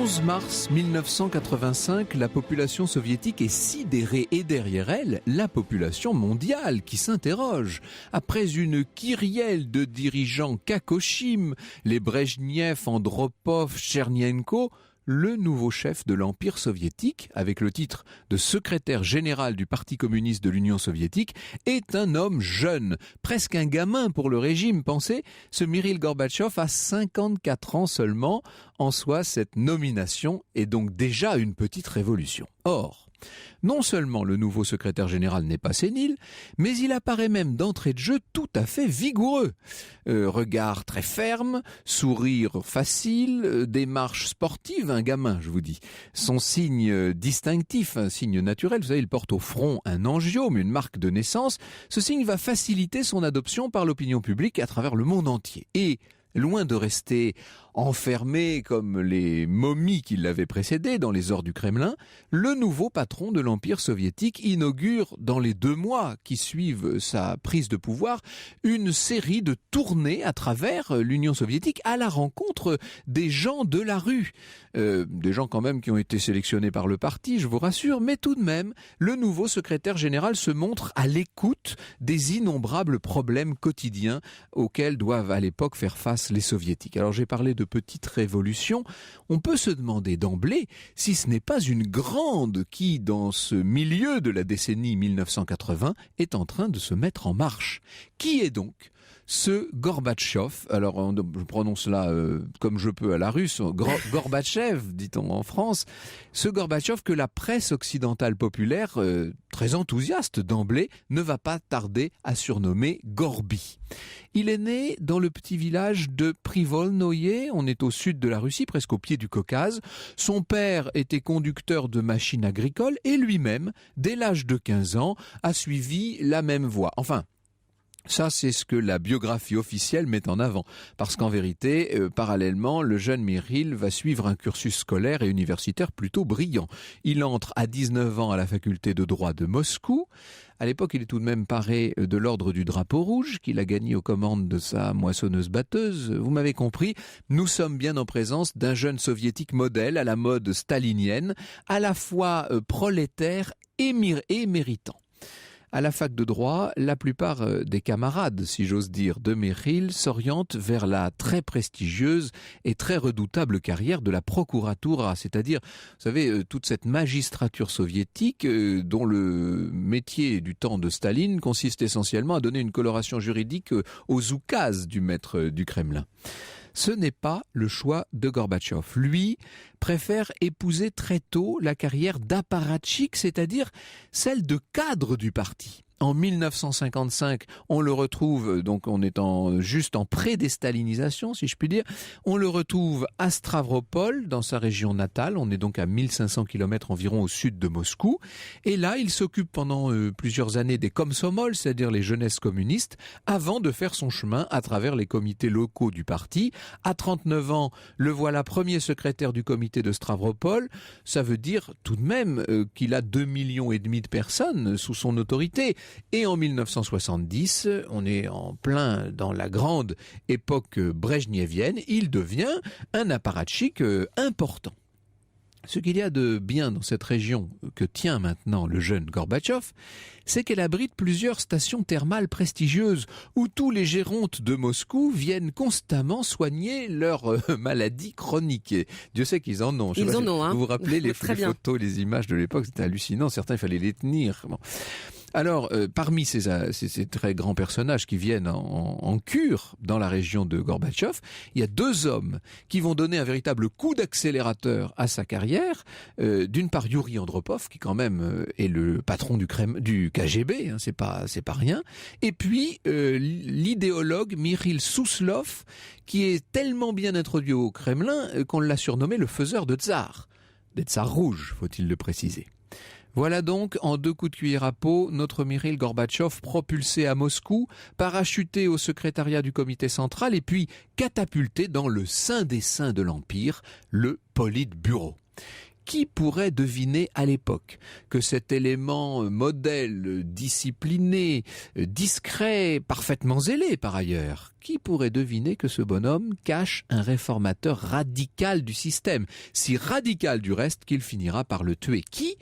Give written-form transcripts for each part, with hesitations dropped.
11 mars 1985, la population soviétique est sidérée et derrière elle, la population mondiale qui s'interroge. Après une kyrielle de dirigeants kakoshim, les Brejnev, Andropov, Tchernyenko, le nouveau chef de l'Empire soviétique, avec le titre de secrétaire général du Parti communiste de l'Union soviétique, est un homme jeune, presque un gamin pour le régime. Pensez, ce Mikhaïl Gorbatchev a 54 ans seulement. En soi, cette nomination est donc déjà une petite révolution. Or, non seulement le nouveau secrétaire général n'est pas sénile, mais il apparaît même d'entrée de jeu tout à fait vigoureux. Regard très ferme, sourire facile, démarche sportive, un gamin, je vous dis. Son signe distinctif, un signe naturel, vous savez, il porte au front un angiome, une marque de naissance. Ce signe va faciliter son adoption par l'opinion publique à travers le monde entier. Et loin de rester enfermé comme les momies qui l'avaient précédé dans les ors du Kremlin, le nouveau patron de l'Empire soviétique inaugure dans les 2 mois qui suivent sa prise de pouvoir une série de tournées à travers l'Union soviétique à la rencontre des gens de la rue. Des gens quand même qui ont été sélectionnés par le parti, je vous rassure, mais tout de même, le nouveau secrétaire général se montre à l'écoute des innombrables problèmes quotidiens auxquels doivent à l'époque faire face les soviétiques. Alors j'ai parlé de petite révolution, on peut se demander d'emblée si ce n'est pas une grande qui, dans ce milieu de la décennie 1980, est en train de se mettre en marche. Qui est donc ce Gorbatchev? Alors, je prononce là comme je peux à la russe, Gorbatchev, dit-on en France. Ce Gorbatchev que la presse occidentale populaire, très enthousiaste d'emblée, ne va pas tarder à surnommer Gorbi. Il est né dans le petit village de Privolnoye, on est au sud de la Russie, presque au pied du Caucase. Son père était conducteur de machines agricoles et lui-même, dès l'âge de 15 ans, a suivi la même voie. Enfin, ça, c'est ce que la biographie officielle met en avant. Parce qu'en vérité, parallèlement, le jeune Mikhaïl va suivre un cursus scolaire et universitaire plutôt brillant. Il entre à 19 ans à la faculté de droit de Moscou. À l'époque, il est tout de même paré de l'ordre du drapeau rouge qu'il a gagné aux commandes de sa moissonneuse-batteuse. Vous m'avez compris, nous sommes bien en présence d'un jeune soviétique modèle à la mode stalinienne, à la fois prolétaire et méritant. À la fac de droit, la plupart des camarades, si j'ose dire, de Mikhaïl s'orientent vers la très prestigieuse et très redoutable carrière de la prokuratura, c'est-à-dire, vous savez, toute cette magistrature soviétique dont le métier du temps de Staline consiste essentiellement à donner une coloration juridique aux oukases du maître du Kremlin. Ce n'est pas le choix de Gorbatchev. Lui préfère épouser très tôt la carrière d'apparatchik, c'est-à-dire celle de cadre du parti. En 1955, on le retrouve, donc on est juste en pré-déstalinisation, si je puis dire, on le retrouve à Stavropol, dans sa région natale, on est donc à 1500 km environ au sud de Moscou, et là, il s'occupe pendant plusieurs années des komsomol, c'est-à-dire les jeunesses communistes, avant de faire son chemin à travers les comités locaux du parti. À 39 ans, le voilà premier secrétaire du comité de Stavropol, ça veut dire tout de même qu'il a 2,5 millions de personnes sous son autorité. Et en 1970, on est en plein dans la grande époque brejnevienne, il devient un apparatchik important. Ce qu'il y a de bien dans cette région que tient maintenant le jeune Gorbatchev, c'est qu'elle abrite plusieurs stations thermales prestigieuses où tous les gérontes de Moscou viennent constamment soigner leurs maladies chroniques. Et Dieu sait qu'ils en ont. Ils en ont, hein. Vous vous rappelez les photos, les images de l'époque, c'était hallucinant. Certains, il fallait les tenir. Bon. Alors, parmi ces très grands personnages qui viennent en cure dans la région de Gorbatchev, il y a 2 hommes qui vont donner un véritable coup d'accélérateur à sa carrière. D'une part, Yuri Andropov, qui quand même est le patron du KGB, hein, c'est pas rien. Et puis, l'idéologue Mikhaïl Souslov, qui est tellement bien introduit au Kremlin qu'on l'a surnommé le faiseur de tsars. Des tsars rouges, faut-il le préciser. Voilà donc, en 2 coups de cuillère à peau, notre Mikhaïl Gorbatchev propulsé à Moscou, parachuté au secrétariat du comité central et puis catapulté dans le sein des seins de l'Empire, le Politburo. Qui pourrait deviner à l'époque que cet élément modèle, discipliné, discret, parfaitement zélé par ailleurs, qui pourrait deviner que ce bonhomme cache un réformateur radical du système, si radical du reste qu'il finira par le tuer? Qui?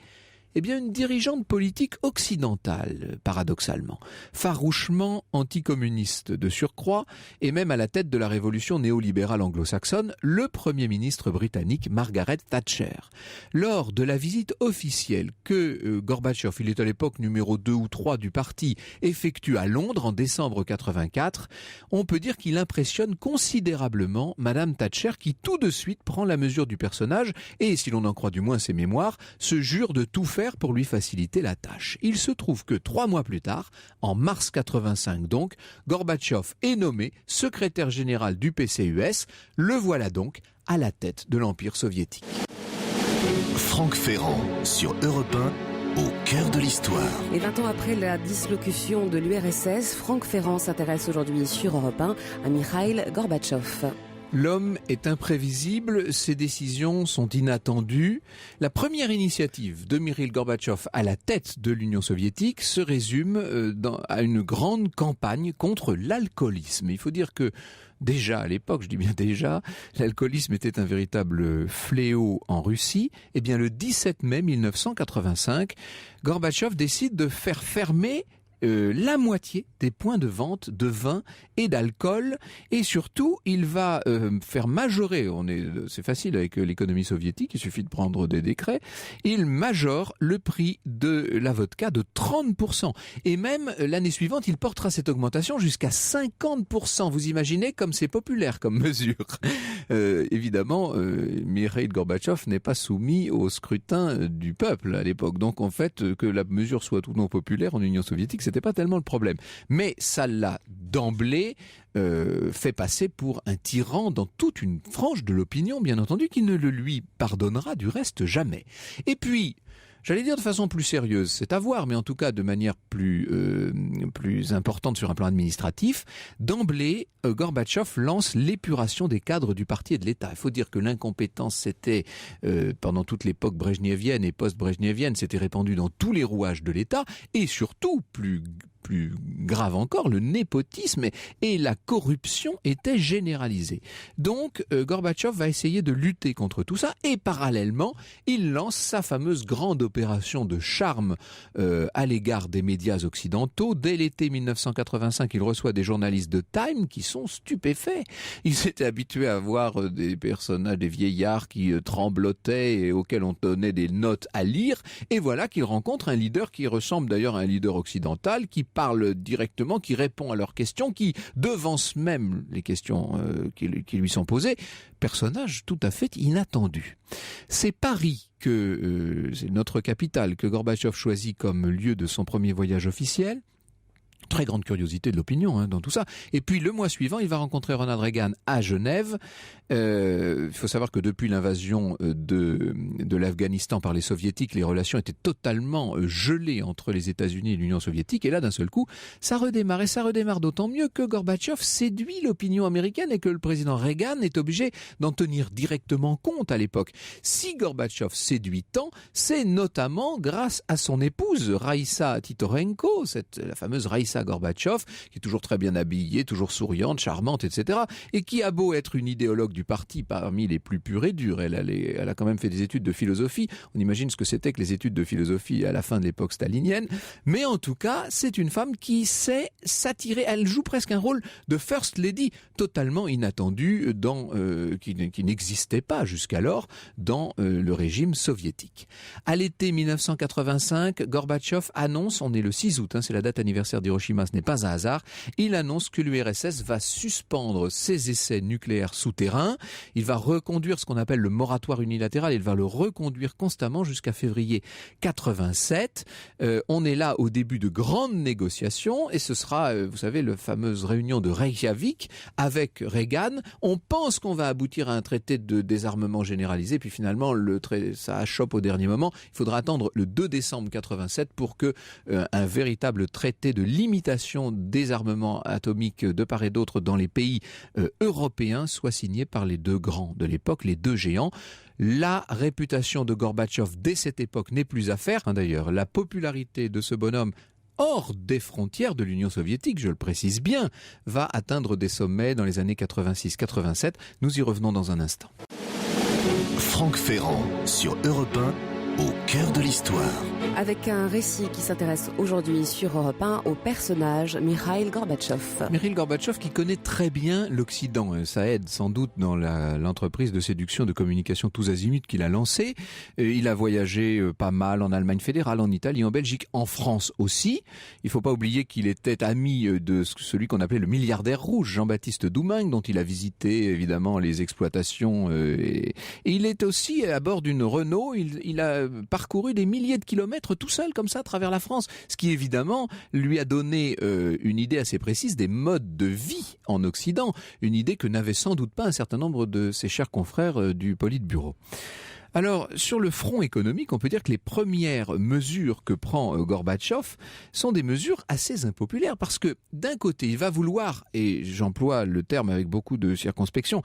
Eh bien, une dirigeante politique occidentale, paradoxalement, farouchement anticommuniste de surcroît, et même à la tête de la révolution néolibérale anglo-saxonne, le Premier ministre britannique Margaret Thatcher. Lors de la visite officielle que Gorbatchev, il est à l'époque numéro 2 ou 3 du parti, effectue à Londres en décembre 84, on peut dire qu'il impressionne considérablement Madame Thatcher, qui tout de suite prend la mesure du personnage et, si l'on en croit du moins ses mémoires, se jure de tout faire pour lui faciliter la tâche. Il se trouve que 3 mois plus tard, en mars 85 donc, Gorbatchev est nommé secrétaire général du PCUS. Le voilà donc à la tête de l'Empire soviétique. Franck Ferrand sur Europe 1, au cœur de l'histoire. Et 20 ans après la dissolution de l'URSS, Franck Ferrand s'intéresse aujourd'hui sur Europe 1 à Mikhaïl Gorbatchev. L'homme est imprévisible, ses décisions sont inattendues. La première initiative de Mikhaïl Gorbatchev à la tête de l'Union soviétique se résume à une grande campagne contre l'alcoolisme. Il faut dire que déjà à l'époque, je dis bien déjà, l'alcoolisme était un véritable fléau en Russie. Eh bien, le 17 mai 1985, Gorbatchev décide de faire fermer la moitié des points de vente de vin et d'alcool, et surtout il va faire majorer, c'est facile avec l'économie soviétique, il suffit de prendre des décrets, il majore le prix de la vodka de 30%, et même l'année suivante il portera cette augmentation jusqu'à 50%. Vous imaginez comme c'est populaire comme mesure. Évidemment, Mikhaïl Gorbatchev n'est pas soumis au scrutin du peuple à l'époque, donc en fait que la mesure soit ou non populaire en Union soviétique, c'était pas tellement le problème. Mais ça l'a d'emblée fait passer pour un tyran dans toute une frange de l'opinion, bien entendu, qui ne le lui pardonnera du reste jamais. Et puis, j'allais dire de façon plus sérieuse, c'est à voir, mais en tout cas de manière plus importante sur un plan administratif, d'emblée, Gorbatchev lance l'épuration des cadres du parti et de l'État. Il faut dire que l'incompétence, c'était, pendant toute l'époque brejnevienne et post-brejnevienne, s'était répandue dans tous les rouages de l'État, et surtout, plus grave encore, le népotisme et la corruption étaient généralisés. Donc, Gorbatchev va essayer de lutter contre tout ça, et parallèlement, il lance sa fameuse grande opération de charme à l'égard des médias occidentaux. Dès l'été 1985, il reçoit des journalistes de Time qui sont stupéfaits. Ils s'étaient habitués à voir des personnages, des vieillards qui tremblotaient et auxquels on donnait des notes à lire, et voilà qu'il rencontre un leader qui ressemble d'ailleurs à un leader occidental, qui parle directement, qui répond à leurs questions, qui devance même les questions qui lui sont posées. Personnage tout à fait inattendu. C'est Paris c'est notre capitale, que Gorbatchev choisit comme lieu de son premier voyage officiel. Très grande curiosité de l'opinion dans tout ça. Et puis le mois suivant, il va rencontrer Ronald Reagan à Genève. Il faut savoir que depuis l'invasion de l'Afghanistan par les soviétiques, les relations étaient totalement gelées entre les États-Unis et l'Union soviétique. Et là, d'un seul coup, ça redémarre. Et ça redémarre d'autant mieux que Gorbatchev séduit l'opinion américaine et que le président Reagan est obligé d'en tenir directement compte à l'époque. Si Gorbatchev séduit tant, c'est notamment grâce à son épouse, Raïssa Titorenko, la fameuse Raïssa Gorbatchev, qui est toujours très bien habillée, toujours souriante, charmante, etc. et qui a beau être une idéologue du parti parmi les plus pures et dures. Elle a quand même fait des études de philosophie. On imagine ce que c'était que les études de philosophie à la fin de l'époque stalinienne. Mais en tout cas, c'est une femme qui sait s'attirer. Elle joue presque un rôle de First Lady, totalement inattendu, qui n'existait pas jusqu'alors dans le régime soviétique. À l'été 1985, Gorbatchev annonce, on est le 6 août, c'est la date anniversaire d'Hiroshima, ce n'est pas un hasard, il annonce que l'URSS va suspendre ses essais nucléaires souterrains. Il va reconduire ce qu'on appelle le moratoire unilatéral, il va le reconduire constamment jusqu'à février 87. On est là au début de grandes négociations et ce sera, vous savez, la fameuse réunion de Reykjavik avec Reagan. On pense qu'on va aboutir à un traité de désarmement généralisé, puis finalement ça achoppe au dernier moment. Il faudra attendre le 2 décembre 87 pour que un véritable traité de limitation limitation des armements atomiques de part et d'autre dans les pays européens soit signée par les deux grands de l'époque, les deux géants. La réputation de Gorbatchev dès cette époque n'est plus à faire. D'ailleurs, la popularité de ce bonhomme hors des frontières de l'Union soviétique, je le précise bien, va atteindre des sommets dans les années 86-87. Nous y revenons dans un instant. Franck Ferrand sur Europe 1, au cœur de l'histoire. Avec un récit qui s'intéresse aujourd'hui sur Europe 1 au personnage Mikhail Gorbatchev. Mikhail Gorbatchev qui connaît très bien l'Occident. Ça aide sans doute dans l'entreprise de séduction de communication tous azimuts qu'il a lancée. Il a voyagé pas mal en Allemagne fédérale, en Italie, en Belgique, en France aussi. Il ne faut pas oublier qu'il était ami de celui qu'on appelait le milliardaire rouge, Jean-Baptiste Doumingue, dont il a visité évidemment les exploitations. Et il est aussi à bord d'une Renault. Il a parcouru des milliers de kilomètres tout seul comme ça à travers la France, ce qui évidemment lui a donné une idée assez précise des modes de vie en Occident, une idée que n'avaient sans doute pas un certain nombre de ses chers confrères du Politburo. Alors, sur le front économique, on peut dire que les premières mesures que prend Gorbatchev sont des mesures assez impopulaires parce que d'un côté, il va vouloir, et j'emploie le terme avec beaucoup de circonspection,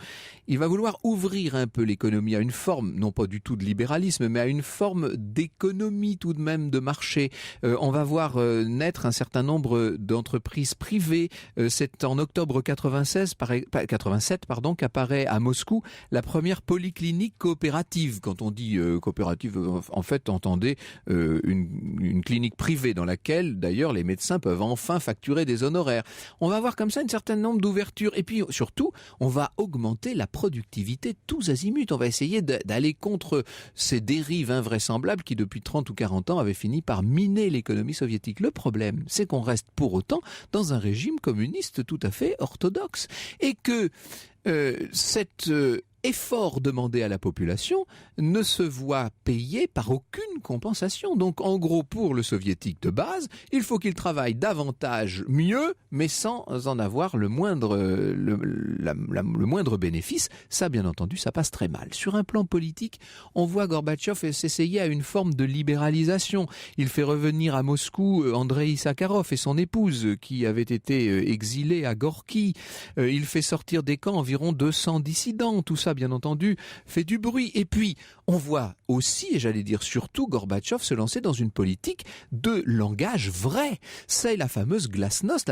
il va vouloir ouvrir un peu l'économie à une forme, non pas du tout de libéralisme, mais à une forme d'économie tout de même de marché. On va voir naître un certain nombre d'entreprises privées. C'est en octobre 87 qu'apparaît à Moscou la première polyclinique coopérative. Quand on dit coopérative, en fait, entendez une clinique privée dans laquelle, d'ailleurs, les médecins peuvent enfin facturer des honoraires. On va avoir comme ça un certain nombre d'ouvertures. Et puis, surtout, on va augmenter la productivité tous azimuts. On va essayer d'aller contre ces dérives invraisemblables qui, depuis 30 ou 40 ans, avaient fini par miner l'économie soviétique. Le problème, c'est qu'on reste pour autant dans un régime communiste tout à fait orthodoxe. Et que cet effort demandé à la population ne se voit payé par aucune compensation. Donc en gros, pour le soviétique de base, il faut qu'il travaille davantage, mieux, mais sans en avoir le moindre bénéfice. Ça, bien entendu, ça passe très mal. Sur un plan politique, on voit Gorbatchev s'essayer à une forme de libéralisation. Il fait revenir à Moscou Andreï Sakharov et son épouse qui avaient été exilés à Gorky. Il fait sortir des camps environ 200 dissidents. Tout ça, bien entendu, fait du bruit. Et puis, on voit aussi, et j'allais dire surtout, Gorbatchev se lancer dans une politique de langage vrai. C'est la fameuse glasnost,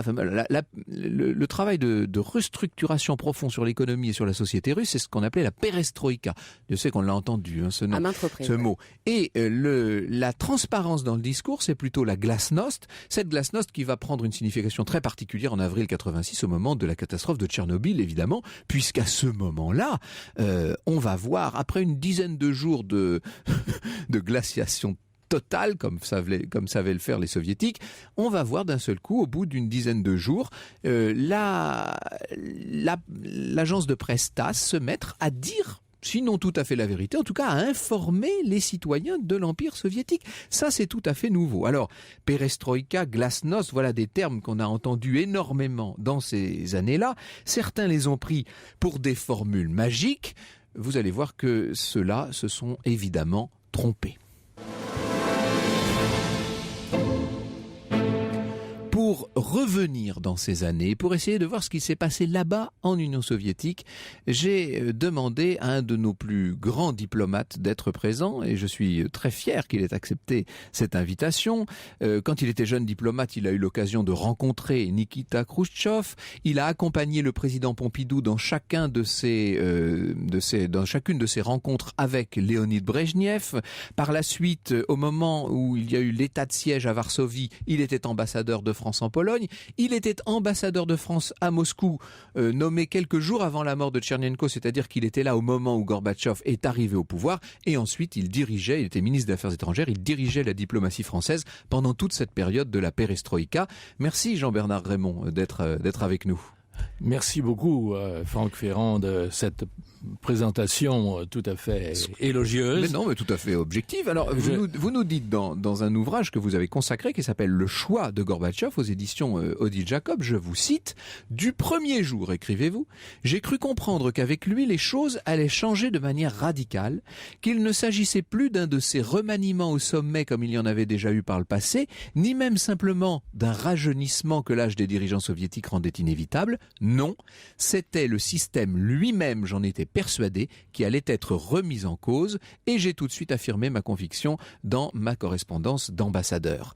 le travail de restructuration profond sur l'économie et sur la société russe, c'est ce qu'on appelait la perestroïka. Je sais qu'on l'a entendu, ce mot. Et la transparence dans le discours, c'est plutôt la glasnost. Cette glasnost qui va prendre une signification très particulière en avril 86, au moment de la catastrophe de Tchernobyl, évidemment, puisqu'à ce moment-là, on va voir, après une dizaine de jours de glaciation totale, comme savaient le faire les soviétiques, on va voir d'un seul coup, au bout d'une dizaine de jours, l'agence de presse TASS se mettre à dire, sinon tout à fait la vérité, en tout cas à informer les citoyens de l'Empire soviétique. Ça, c'est tout à fait nouveau. Alors, perestroïka, glasnost, voilà des termes qu'on a entendus énormément dans ces années-là. Certains les ont pris pour des formules magiques. Vous allez voir que ceux-là se sont évidemment trompés. Pour revenir dans ces années, pour essayer de voir ce qui s'est passé là-bas en Union soviétique, j'ai demandé à un de nos plus grands diplomates d'être présent et je suis très fier qu'il ait accepté cette invitation. Quand il était jeune diplomate, il a eu l'occasion de rencontrer Nikita Khrouchtchev. Il a accompagné le président Pompidou dans chacune de ses rencontres avec Léonid Brejnev. Par la suite, au moment où il y a eu l'état de siège à Varsovie, il était ambassadeur de France en Pologne. Il était ambassadeur de France à Moscou, nommé quelques jours avant la mort de Tchernenko, c'est-à-dire qu'il était là au moment où Gorbatchev est arrivé au pouvoir. Et ensuite, il était ministre des Affaires étrangères, il dirigeait la diplomatie française pendant toute cette période de la perestroïka. Merci Jean-Bernard Raymond d'être avec nous. Merci beaucoup Franck Ferrand de cette présentation tout à fait élogieuse. Mais non, mais tout à fait objective. Alors, vous nous dites dans un ouvrage que vous avez consacré qui s'appelle Le choix de Gorbatchev aux éditions Odile Jacob, je vous cite, « Du premier jour, écrivez-vous, j'ai cru comprendre qu'avec lui, les choses allaient changer de manière radicale, qu'il ne s'agissait plus d'un de ces remaniements au sommet comme il y en avait déjà eu par le passé, ni même simplement d'un rajeunissement que l'âge des dirigeants soviétiques rendait inévitable. Non, c'était le système lui-même, j'en étais persuadé, qui allait être remis en cause, et j'ai tout de suite affirmé ma conviction dans ma correspondance d'ambassadeur.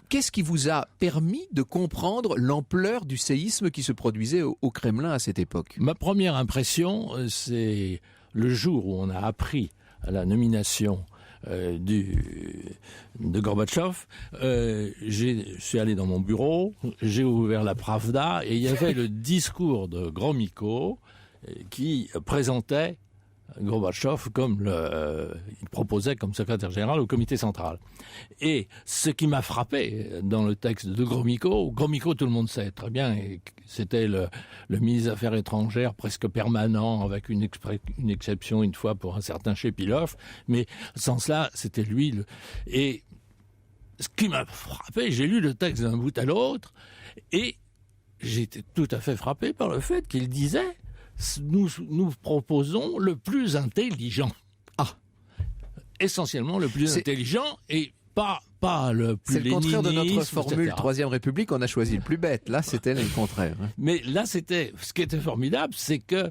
Qu'est-ce qui vous a permis de comprendre l'ampleur du séisme qui se produisait au Kremlin à cette époque? Ma première impression, c'est le jour où on a appris à la nomination de Gorbatchev. Je suis allé dans mon bureau, j'ai ouvert la Pravda et il y avait le discours de Gromyko qui présentait Gorbatchev comme il proposait comme secrétaire général au comité central. Et ce qui m'a frappé dans le texte de Gromyko, tout le monde sait très bien, c'était le ministre des Affaires étrangères presque permanent, avec une exception une fois pour un certain Shepilov, mais sans cela, c'était lui. Et ce qui m'a frappé, j'ai lu le texte d'un bout à l'autre, et j'étais tout à fait frappé par le fait qu'il disait nous proposons le plus intelligent. Essentiellement le plus intelligent et pas le plus léniniste. C'est le contraire de notre formule Troisième République, on a choisi le plus bête. Là, c'était le contraire. Mais là, ce qui était formidable, c'est que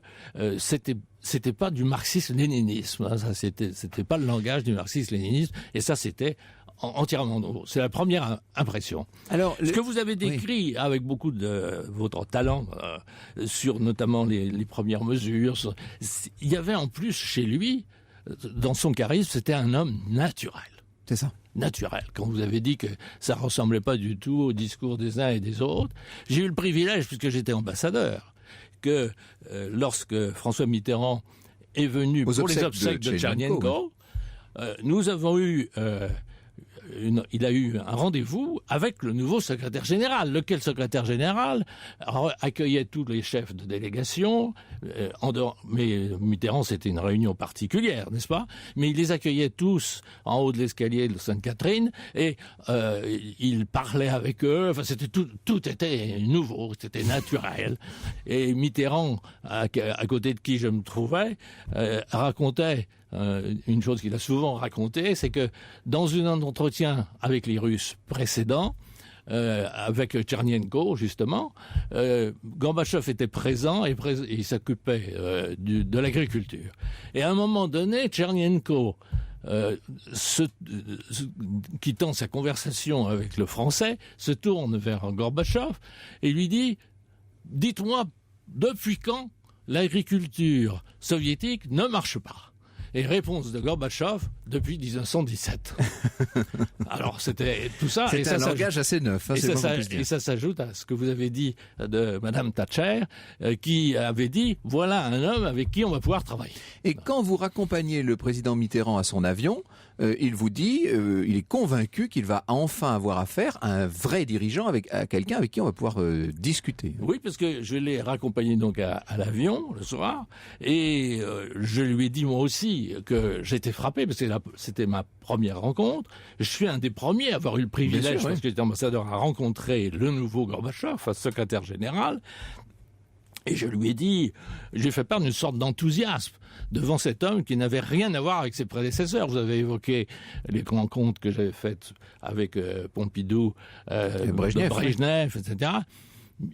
c'était pas du marxisme-léninisme. Ça, c'était pas le langage du marxisme-léninisme. Et ça, c'était entièrement nouveau. C'est la première impression. Alors, ce que vous avez décrit avec beaucoup de votre talent sur notamment les premières mesures, il y avait en plus chez lui, dans son charisme, c'était un homme naturel. C'est ça. Naturel. Quand vous avez dit que ça ressemblait pas du tout au discours des uns et des autres, j'ai eu le privilège, puisque j'étais ambassadeur, que lorsque François Mitterrand est venu pour les obsèques de Tchernenko, nous avons eu il a eu un rendez-vous avec le nouveau secrétaire général, lequel secrétaire général accueillait tous les chefs de délégation, mais Mitterrand, c'était une réunion particulière, n'est-ce pas? Mais il les accueillait tous en haut de l'escalier de Sainte-Catherine, et il parlait avec eux, enfin, tout était nouveau, c'était naturel. Et Mitterrand, à côté de qui je me trouvais, racontait une chose qu'il a souvent racontée, c'est que dans un entretien avec les Russes précédents, avec Tchernenko justement, Gorbatchev était présent et il s'occupait de l'agriculture. Et à un moment donné, Tchernenko, quittant sa conversation avec le Français, se tourne vers Gorbatchev et lui dit « Dites-moi, depuis quand l'agriculture soviétique ne marche pas ?» Et réponse de Gorbatchev, depuis 1917. Alors, c'était tout ça. C'était un langage assez neuf. Et ça s'ajoute à ce que vous avez dit de Madame Thatcher, qui avait dit, voilà un homme avec qui on va pouvoir travailler. Et quand vous raccompagnez le président Mitterrand à son avion, il vous dit, il est convaincu qu'il va enfin avoir affaire à un vrai dirigeant, à quelqu'un avec qui on va pouvoir discuter. Oui, parce que je l'ai raccompagné donc à l'avion le soir, et je lui ai dit moi aussi que j'étais frappé, parce que c'était ma première rencontre. Je suis un des premiers à avoir eu le privilège, parce que j'étais ambassadeur, à rencontrer le nouveau Gorbatchev, secrétaire général. Et je lui ai dit, j'ai fait part d'une sorte d'enthousiasme devant cet homme qui n'avait rien à voir avec ses prédécesseurs. Vous avez évoqué les rencontres que j'avais faites avec Pompidou, Brejnev, etc.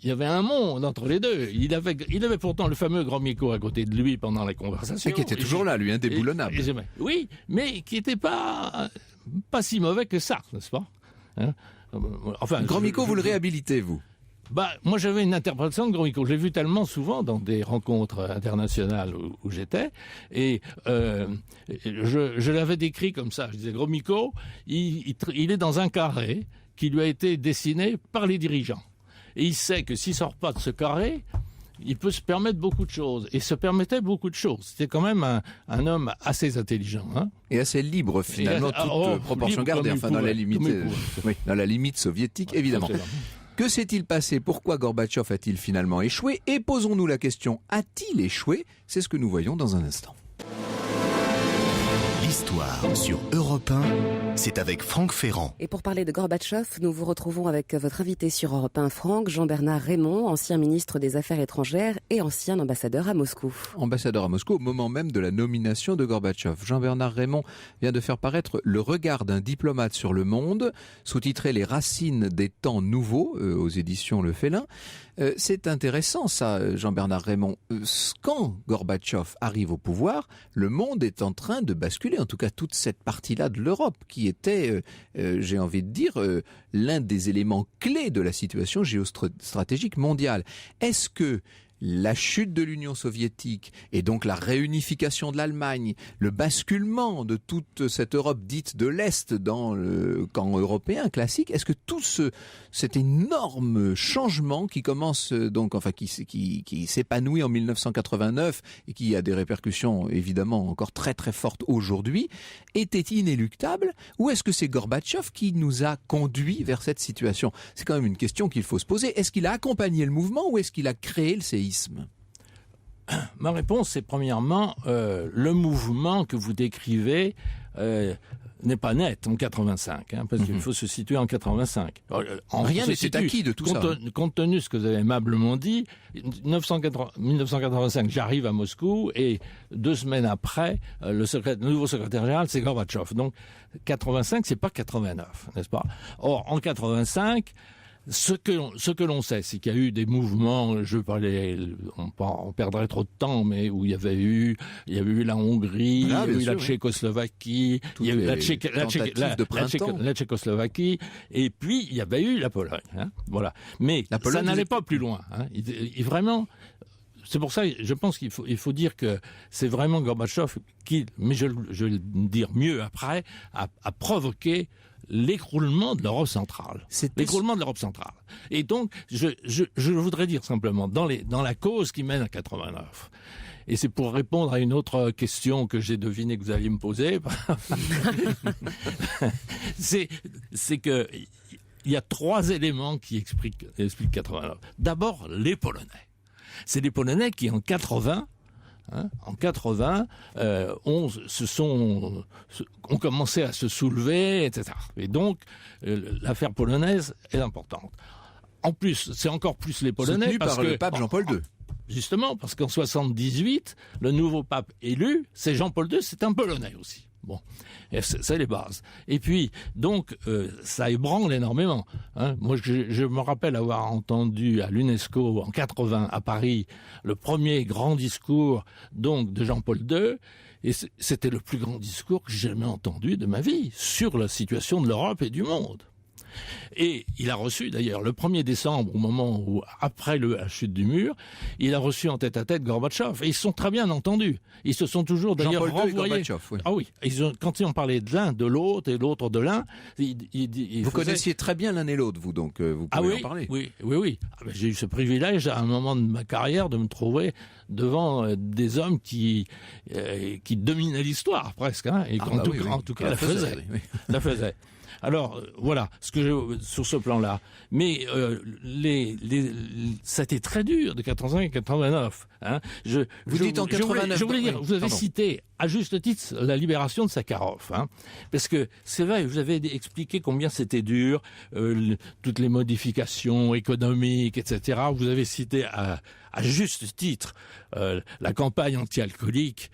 Il y avait un monde entre les deux. Il avait pourtant le fameux Gromyko à côté de lui pendant les conversations. Et qui était toujours là, lui, indéboulonnable. Oui, mais qui n'était pas si mauvais que ça, n'est-ce pas? Enfin, Gromyko, vous le réhabilitez, vous? Moi, j'avais une interprétation de Gromyko. Je l'ai vu tellement souvent dans des rencontres internationales où j'étais, et je l'avais décrit comme ça. Je disais, Gromyko, il est dans un carré qui lui a été dessiné par les dirigeants. Et il sait que s'il sort pas de ce carré, il peut se permettre beaucoup de choses. Et se permettait beaucoup de choses. C'était quand même un homme assez intelligent. Et assez libre, finalement, toute proportion gardée. Enfin, dans la limite soviétique, évidemment. Que s'est-il passé? Pourquoi Gorbatchev a-t-il finalement échoué? Et posons-nous la question, a-t-il échoué? C'est ce que nous voyons dans un instant. L'histoire sur Europe 1, c'est avec Franck Ferrand. Et pour parler de Gorbatchev, nous vous retrouvons avec votre invité sur Europe 1, Franck, Jean-Bernard Raymond, ancien ministre des Affaires étrangères et ancien ambassadeur à Moscou. Ambassadeur à Moscou au moment même de la nomination de Gorbatchev. Jean-Bernard Raymond vient de faire paraître Le regard d'un diplomate sur le monde, sous-titré Les racines des temps nouveaux, aux éditions Le Félin. C'est intéressant ça, Jean-Bernard Raymond. Quand Gorbatchev arrive au pouvoir, le monde est en train de basculer, en tout cas toute cette partie-là de l'Europe, qui était, j'ai envie de dire, l'un des éléments clés de la situation géostratégique mondiale. Est-ce que la chute de l'Union soviétique et donc la réunification de l'Allemagne, le basculement de toute cette Europe dite de l'Est dans le camp européen classique, est-ce que tout cet énorme changement qui commence donc, enfin qui s'épanouit en 1989 et qui a des répercussions évidemment encore très très fortes aujourd'hui, était inéluctable, ou est-ce que c'est Gorbatchev qui nous a conduits vers cette situation? C'est quand même une question qu'il faut se poser. Est-ce qu'il a accompagné le mouvement ou est-ce qu'il a créé le séisme? Ma réponse, c'est premièrement, le mouvement que vous décrivez n'est pas net en 85, parce qu'il faut se situer en 85. Rien n'était acquis de tout ça. Compte tenu de ce que vous avez aimablement dit, 1985, j'arrive à Moscou et 2 semaines après, le nouveau secrétaire général, c'est Gorbatchev. Donc 85, c'est pas 89, n'est-ce pas? Or, en 85, ce que l'on sait, c'est qu'il y a eu des mouvements, je parlais, on perdrait trop de temps, mais où il y avait eu la Hongrie, il y a eu la Tchécoslovaquie, il y a eu la Tchécoslovaquie, et puis il y avait eu la Pologne. Voilà. Mais ça n'allait pas plus loin. Vraiment, c'est pour ça, je pense qu'il faut dire que c'est vraiment Gorbatchev qui, mais je vais le dire mieux après, a provoqué l'écroulement de l'Europe centrale. L'écroulement de l'Europe centrale. Et donc, je voudrais dire simplement, dans la cause qui mène à 89, et c'est pour répondre à une autre question que j'ai deviné que vous alliez me poser, c'est que il y a 3 éléments qui expliquent 89. D'abord, les Polonais. C'est les Polonais qui, en 80, ont commencé à se soulever, etc. Et donc, l'affaire polonaise est importante. En plus, c'est encore plus les Polonais. Soutenu par le pape Jean-Paul II. Justement, parce qu'en 78, le nouveau pape élu, c'est Jean-Paul II, c'est un Polonais aussi. Bon, c'est les bases. Et puis, donc, ça ébranle énormément. Moi, je me rappelle avoir entendu à l'UNESCO en 80 à Paris le premier grand discours donc de Jean-Paul II, et c'était le plus grand discours que j'ai jamais entendu de ma vie sur la situation de l'Europe et du monde. Et il a reçu d'ailleurs le 1er décembre, au moment où, après la chute du mur, il a reçu en tête-à-tête Gorbatchev. Et ils se sont très bien entendus. Ils se sont toujours d'ailleurs renvoyés. Gorbatchev, oui. Ah oui, quand ils ont parlé de l'un, de l'autre et l'autre de l'un, vous connaissiez très bien l'un et l'autre, vous, donc vous pouvez en parler. Oui. J'ai eu ce privilège à un moment de ma carrière de me trouver devant des hommes qui dominaient l'histoire presque, et en tout cas la faisaient. Alors voilà, sur ce plan-là. Mais ça a été très dur de 85 à 89. Vous dites en 89. Je voulais dire, vous avez cité à juste titre la libération de Sakharov, parce que c'est vrai, vous avez expliqué combien c'était dur, toutes les modifications économiques, etc. Vous avez cité à juste titre la campagne anti-alcoolique.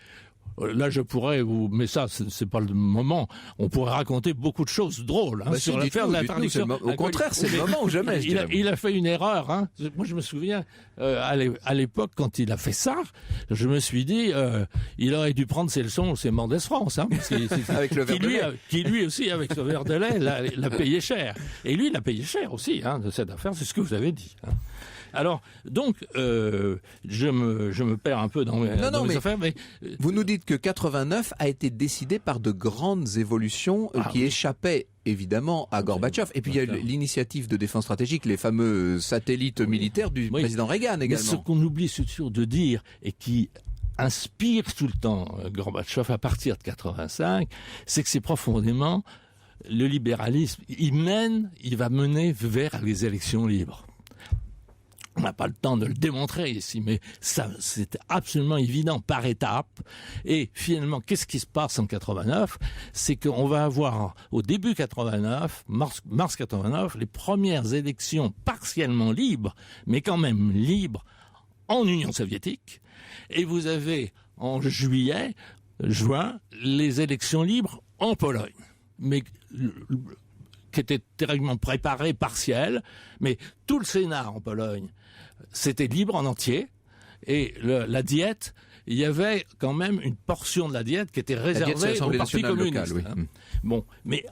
Là, je pourrais mais ça, c'est pas le moment. On pourrait raconter beaucoup de choses drôles sur l'affaire de l'interdiction. Au contraire, c'est le moment ou jamais. Il a fait une erreur. Moi, je me souviens à l'époque quand il a fait ça, je me suis dit, il aurait dû prendre ses leçons, c'est Mendès France, avec le verre de lait. Qui lui aussi, avec ce verre de lait, l'a payé cher. Et lui, il a payé cher aussi de cette affaire. C'est ce que vous avez dit. Alors, donc, je me perds un peu dans mes affaires, mais vous nous dites que 89 a été décidé par de grandes évolutions qui échappaient évidemment à Gorbatchev. Et puis il y a eu l'initiative de défense stratégique, les fameux satellites militaires du président Reagan également. Mais ce qu'on oublie toujours de dire et qui inspire tout le temps Gorbatchev à partir de 85, c'est que c'est profondément le libéralisme, il va mener vers les élections libres. On n'a pas le temps de le démontrer ici, mais ça, c'est absolument évident par étapes. Et finalement, qu'est-ce qui se passe en 89 ? C'est qu'on va avoir, au début 89, mars 89, les premières élections partiellement libres, mais quand même libres, en Union soviétique. Et vous avez, en juin, les élections libres en Pologne. Mais qui étaient terriblement préparées, partielles, mais tout le Sénat en Pologne, c'était libre en entier, et la diète, il y avait quand même une portion de la diète qui était réservée au Parti communiste. Locale, oui. Bon, mais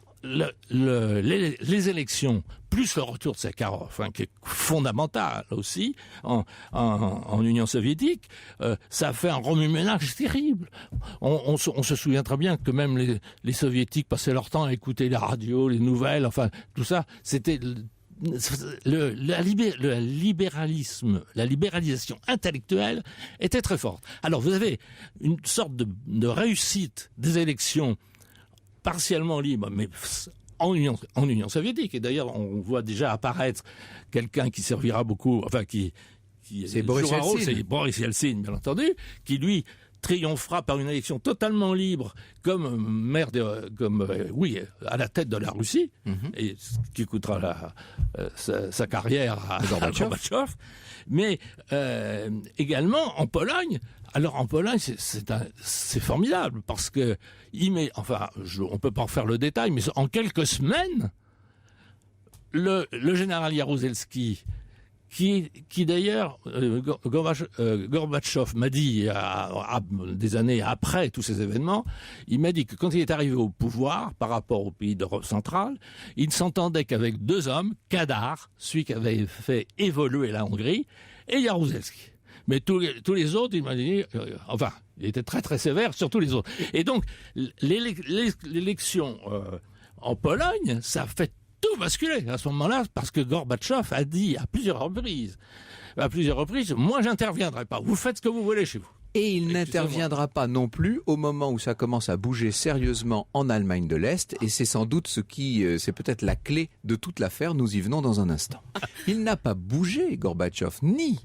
les élections, plus le retour de Sakharov, qui est fondamental aussi en Union soviétique, ça a fait un remue-ménage terrible. On se souvient très bien que même les soviétiques passaient leur temps à écouter les radios, les nouvelles, enfin tout ça, c'était le libéralisme, la libéralisation intellectuelle était très forte. Alors vous avez une sorte de réussite des élections partiellement libres, mais en Union soviétique. Et d'ailleurs, on voit déjà apparaître quelqu'un qui servira beaucoup, c'est Boris Yeltsin. C'est Boris Yeltsin, bien entendu, qui lui triomphera par une élection totalement libre comme à la tête de la Russie, et ce qui coûtera sa carrière à Gorbatchev. Mais également en Pologne. Alors en Pologne, c'est formidable parce que on peut pas en faire le détail, mais en quelques semaines, le général Jaruzelski, qui d'ailleurs, Gorbatchev m'a dit, des années après tous ces événements, il m'a dit que quand il est arrivé au pouvoir, par rapport au pays d'Europe centrale, il ne s'entendait qu'avec deux hommes, Kadar, celui qui avait fait évoluer la Hongrie, et Jaruzelski. Mais tous les autres, il m'a dit, il était très très sévère sur tous les autres. Et donc, l'élection en Pologne, ça a fait tout basculer à ce moment-là, parce que Gorbatchev a dit à plusieurs reprises, moi j'interviendrai pas, vous faites ce que vous voulez chez vous. Et il n'interviendra pas non plus au moment où ça commence à bouger sérieusement en Allemagne de l'Est, et c'est sans doute c'est peut-être la clé de toute l'affaire, nous y venons dans un instant. Il n'a pas bougé, Gorbatchev, ni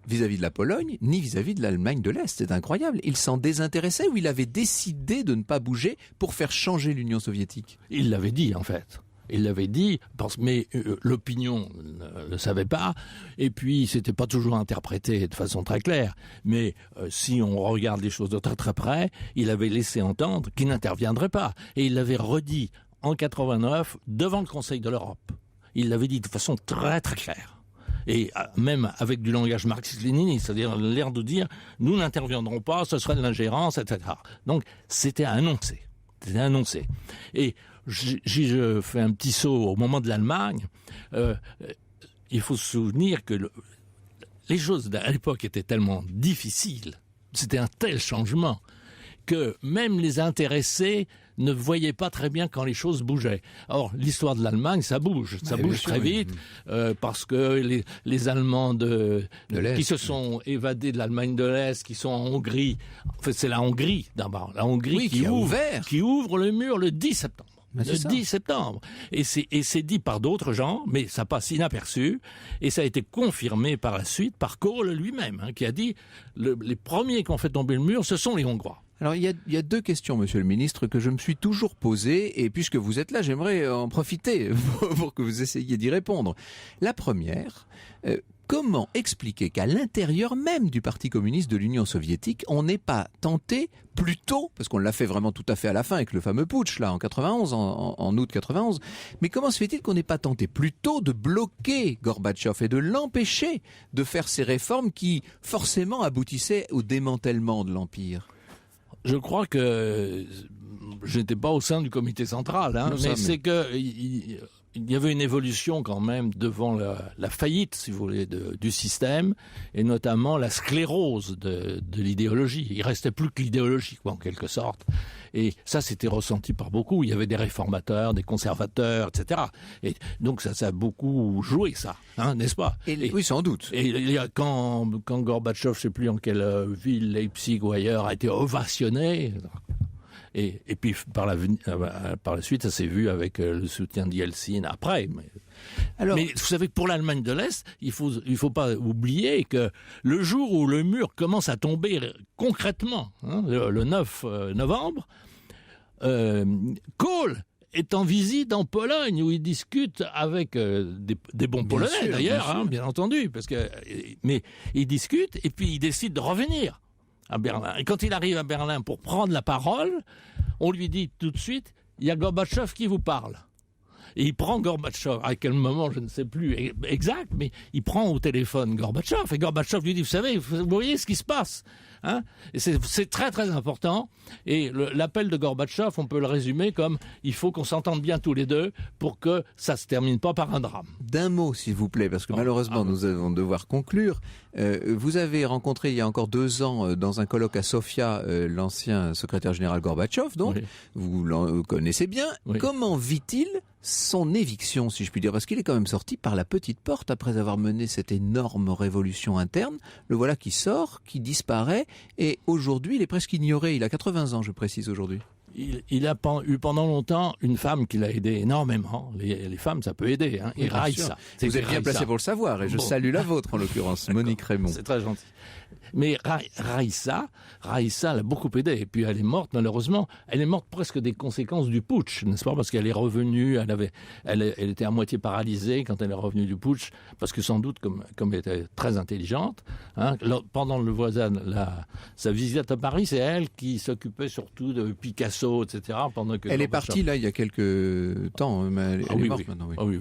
vis-à-vis de la Pologne, ni vis-à-vis de l'Allemagne de l'Est. C'est incroyable. Il s'en désintéressait ou il avait décidé de ne pas bouger pour faire changer l'Union soviétique ? Il l'avait dit, en fait. Il l'avait dit, mais l'opinion ne le savait pas, et puis c'était pas toujours interprété de façon très claire. Mais si on regarde les choses de très très près, il avait laissé entendre qu'il n'interviendrait pas. Et il l'avait redit en 89 devant le Conseil de l'Europe. Il l'avait dit de façon très très claire. Et même avec du langage marxiste-léniniste, c'est-à-dire l'air de dire « nous n'interviendrons pas, ce serait de l'ingérence, etc. » Donc c'était annoncé. Et je fais un petit saut au moment de l'Allemagne. Il faut se souvenir que les choses à l'époque étaient tellement difficiles, c'était un tel changement, que même les intéressés ne voyaient pas très bien quand les choses bougeaient. Or, l'histoire de l'Allemagne, ça bouge très vite, parce que les Allemands qui se sont évadés de l'Allemagne de l'Est, qui sont en Hongrie, en fait c'est la Hongrie d'abord, la Hongrie qui ouvre le mur le 10 septembre. Le 10 septembre. Et c'est dit par d'autres gens, mais ça passe inaperçu. Et ça a été confirmé par la suite par Kohl lui-même, qui a dit les premiers qui ont fait tomber le mur, ce sont les Hongrois. Alors, il y a deux questions, monsieur le ministre, que je me suis toujours posées. Et puisque vous êtes là, j'aimerais en profiter pour que vous essayiez d'y répondre. La première, comment expliquer qu'à l'intérieur même du Parti communiste de l'Union soviétique, on n'est pas tenté plus tôt, parce qu'on l'a fait vraiment tout à fait à la fin avec le fameux putsch, là, en 91, en août 91, mais comment se fait-il qu'on n'ait pas tenté plus tôt de bloquer Gorbatchev et de l'empêcher de faire ces réformes qui, forcément, aboutissaient au démantèlement de l'Empire ? Je crois que je n'étais pas au sein du comité central, mais c'est que il y avait une évolution quand même devant la faillite, si vous voulez, du système, et notamment la sclérose de l'idéologie. Il restait plus que l'idéologie, en quelque sorte. Et ça, c'était ressenti par beaucoup. Il y avait des réformateurs, des conservateurs, etc. Et donc ça a beaucoup joué, ça, n'est-ce pas ? Oui, sans doute. Et quand Gorbatchev, je ne sais plus en quelle ville, Leipzig ou ailleurs, a été ovationné, Et puis par la suite, ça s'est vu avec le soutien d'Yeltsin après. Mais vous savez que pour l'Allemagne de l'Est, il faut pas oublier que le jour où le mur commence à tomber concrètement, le 9 novembre, Kohl est en visite en Pologne où il discute avec des bons Polonais d'ailleurs, bien entendu, mais il discute et puis il décide de revenir à Berlin. Et quand il arrive à Berlin pour prendre la parole, on lui dit tout de suite, il y a Gorbatchev qui vous parle. Et il prend Gorbatchev, à quel moment, je ne sais plus exact, mais il prend au téléphone Gorbatchev, et Gorbatchev lui dit, vous voyez ce qui se passe, hein? Et c'est très très important, et l'appel de Gorbatchev, on peut le résumer comme, il faut qu'on s'entende bien tous les deux pour que ça ne se termine pas par un drame. D'un mot, s'il vous plaît, parce que malheureusement, nous allons devoir conclure. Vous avez rencontré il y a encore 2 ans, dans un colloque à Sofia, l'ancien secrétaire général Gorbatchev, donc, vous le connaissez bien. Oui. Comment vit-il son éviction, si je puis dire, parce qu'il est quand même sorti par la petite porte après avoir mené cette énorme révolution interne. Le voilà qui sort, qui disparaît, et aujourd'hui, il est presque ignoré. Il a 80 ans, je précise aujourd'hui. Il a eu pendant longtemps une femme qui l'a aidé énormément. Les femmes, ça peut aider. Hein. Et Raïssa. Vous êtes bien placé pour le savoir, et je salue la vôtre, en l'occurrence, Monique Raymond. C'est très gentil. Mais Raïssa l'a beaucoup aidé. Et puis elle est morte, malheureusement. Elle est morte presque des conséquences du putsch, n'est-ce pas? Parce qu'elle est revenue, elle était à moitié paralysée quand elle est revenue du putsch, parce que sans doute, comme elle était très intelligente, hein, pendant le sa visite à Paris, c'est elle qui s'occupait surtout de Picasso, etc. Pendant que elle est partie là il y a quelques temps, mais elle est morte maintenant. Oui. Ah oui.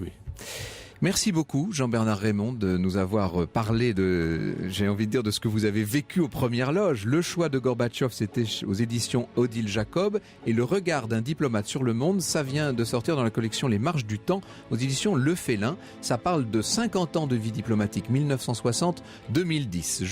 Merci beaucoup, Jean-Bernard Raymond, de nous avoir parlé de ce que vous avez vécu aux premières loges. Le choix de Gorbatchev, c'était aux éditions Odile Jacob. Et Le regard d'un diplomate sur le monde, ça vient de sortir dans la collection Les Marches du Temps, aux éditions Le Félin. Ça parle de 50 ans de vie diplomatique, 1960-2010.